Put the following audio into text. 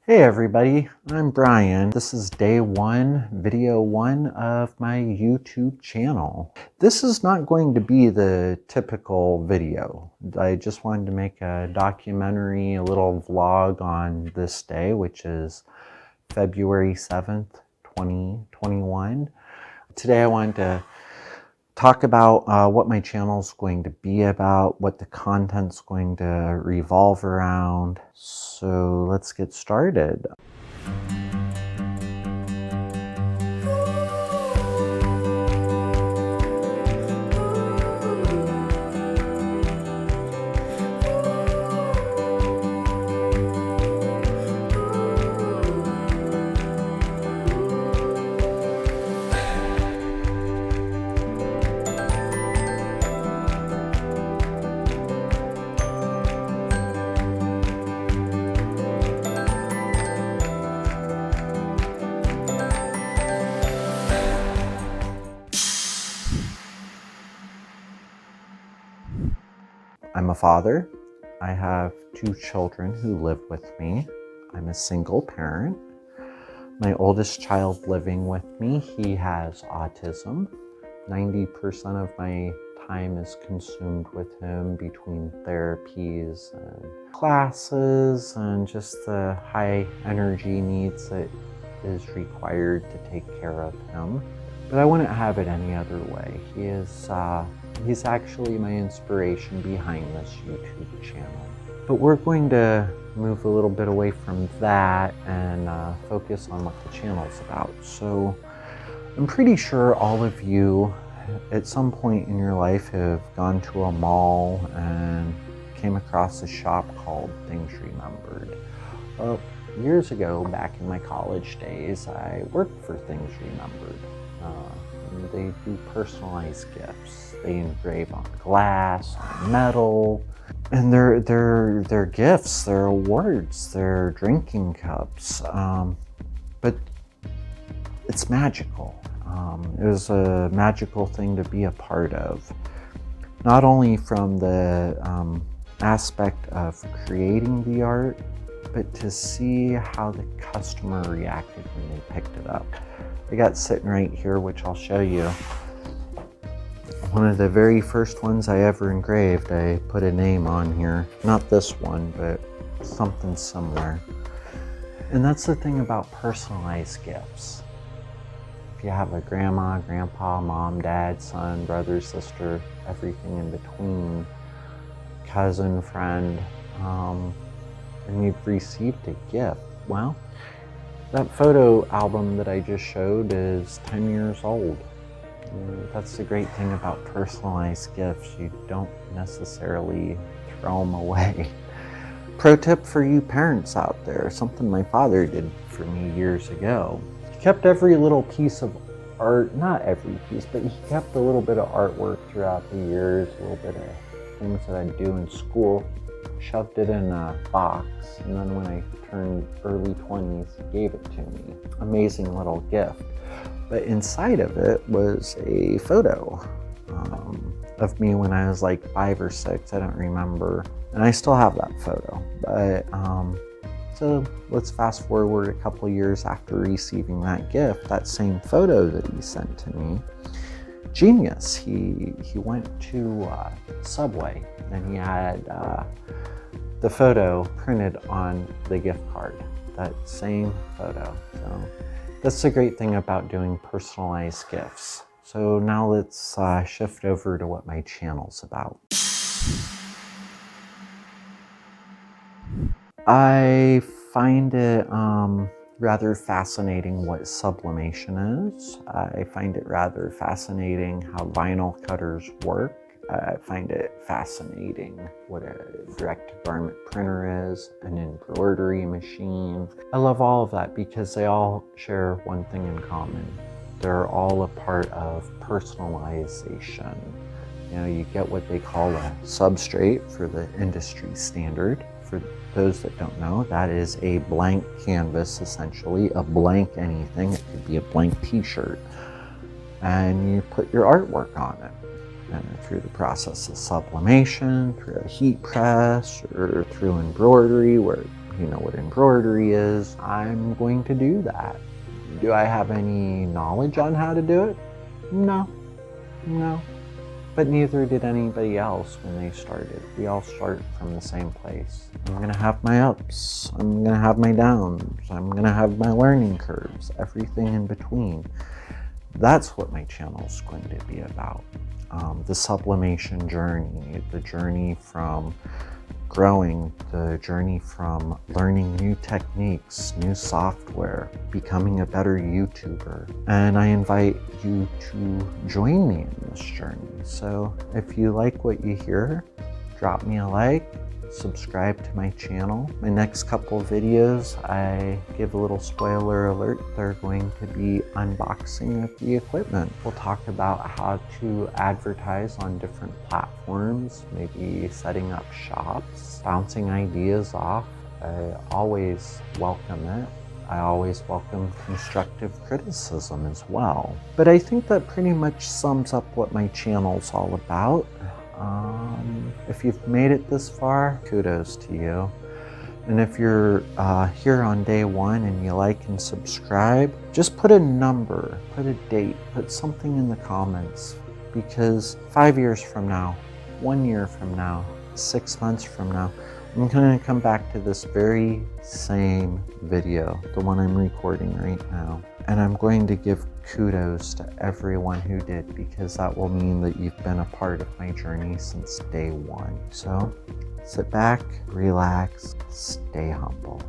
Hey everybody, I'm Brian. This is day one, video one of my YouTube channel. This is not going to be the typical video. I just wanted to make a documentary, a little vlog on this day, which is February 7th, 2021. Today I wanted to talk about what my channel is going to be about, what the content's going to revolve around. So let's get started. I'm a father. I have 2 children who live with me. I'm a single parent. My oldest child living with me, he has autism. 90% of my time is consumed with him between therapies and classes and just the high energy needs that is required to take care of him. But I wouldn't have it any other way. He's actually my inspiration behind this YouTube channel. But we're going to move a little bit away from that and focus on what the channel's about. So I'm pretty sure all of you at some point in your life have gone to a mall and came across a shop called Things Remembered. Well, years ago, back in my college days, I worked for Things Remembered. They do personalized gifts. They engrave on glass, on metal, and they're gifts, they're awards, they're drinking cups. But it's magical. It was a magical thing to be a part of. Not only from the aspect of creating the art, but to see how the customer reacted when they picked it up. I got sitting right here, which I'll show you. One of the very first ones I ever engraved, I put a name on here. Not this one, but something similar. And that's the thing about personalized gifts. If you have a grandma, grandpa, mom, dad, son, brother, sister, everything in between, cousin, friend, and you've received a gift, well, that photo album that I just showed is 10 years old. That's the great thing about personalized gifts. You don't necessarily throw them away. Pro tip for you parents out there, something my father did for me years ago. He kept every little piece of art, not every piece, but he kept a little bit of artwork throughout the years, a little bit of things that I'd do in school, shoved it in a box, and then when I turned early 20s, he gave it to me. Amazing little gift. But inside of it was a photo of me when I was like 5 or 6, I don't remember. And I still have that photo. But so let's fast forward a couple years after receiving that gift, that same photo that he sent to me. Genius, he went to Subway and he had the photo printed on the gift card, that same photo. So that's the great thing about doing personalized gifts. So now let's shift over to what my channel's about. I find it rather fascinating what sublimation is. I find it rather fascinating how vinyl cutters work. I find it fascinating what a direct-to-garment printer is, an embroidery machine. I love all of that because they all share one thing in common. They're all a part of personalization. You know, you get what they call a substrate for the industry standard. For those that don't know, that is a blank canvas, essentially, a blank anything. It could be a blank t-shirt. And you put your artwork on it. And through the process of sublimation, through a heat press, or through embroidery where it you know what embroidery is, I'm going to do that. Do I have any knowledge on how to do it? No, no. But neither did anybody else when they started. We all start from the same place. I'm gonna have my ups, I'm gonna have my downs, I'm gonna have my learning curves, everything in between. That's what my channel is going to be about. The sublimation journey, the journey from growing, the journey from learning new techniques, new software, becoming a better YouTuber. And I invite you to join me in this journey. So if you like what you hear, drop me a like, subscribe to my channel. My next couple videos, I give a little spoiler alert, they're going to be unboxing of the equipment. We'll talk about how to advertise on different platforms, maybe setting up shops, bouncing ideas off. I always welcome it. I always welcome constructive criticism as well. But I think that pretty much sums up what my channel's all about. If you've made it this far, kudos to you. And if you're here on day one and you like and subscribe, just put a number, put a date, put something in the comments. Because 5 years from now, 1 year from now, 6 months from now, I'm going to come back to this very same video, the one I'm recording right now. And I'm going to give kudos to everyone who did, because that will mean that you've been a part of my journey since day one. So sit back, relax, stay humble.